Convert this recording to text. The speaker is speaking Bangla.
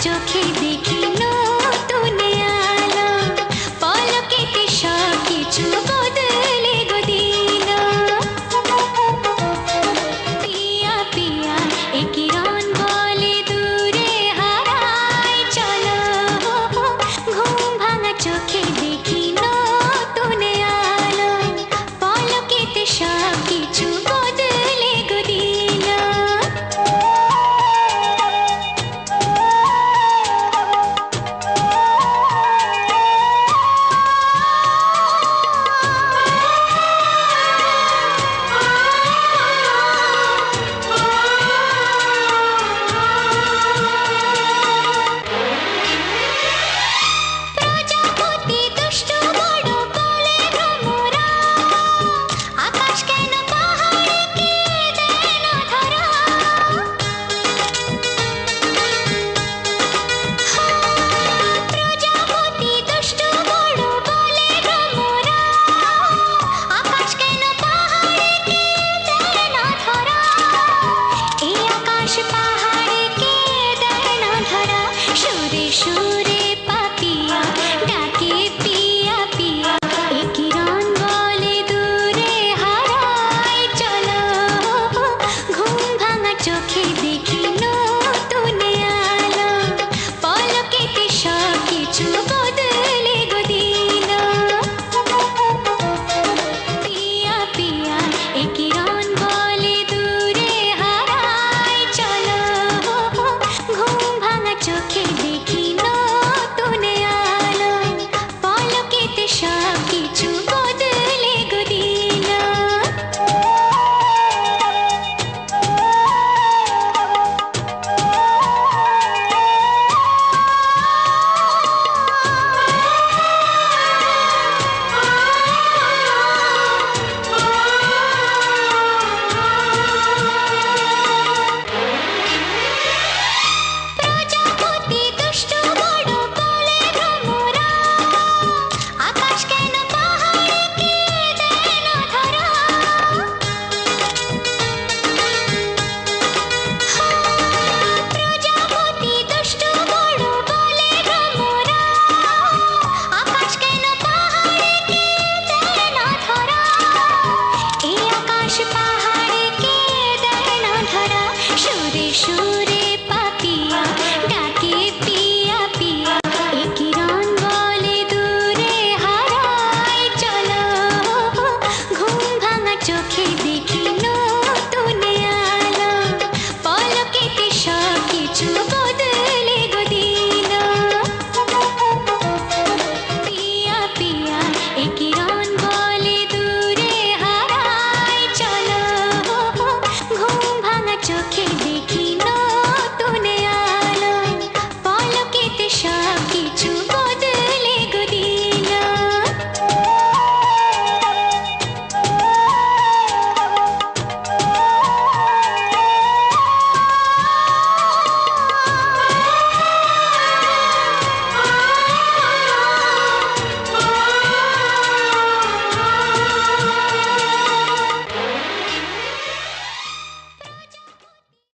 চোখে দেখি নতুন আলো, পলকেতে সব কিছু বদলে গো দিল। পিয়া পিয়া এ কিরণ বলে দূরে হারায় চলো, ঘুম ভাঙা চোখে দেখি নতুন আলো, পলকেতে সব কিছু বদলে গো দিল। প্রজাপতি দুষ্ট বড় বলে ভ্রমরা, আকাশ কেন পাহাড়কে দেয় না ধরা। প্রজাপতি দুষ্ট বড় বলে ভ্রমরা, আকাশ কেন পাহাড়কে দেয় না ধরা। এই আকাশ পাহাড়কে দেয় না ধরা, সুরে সুরে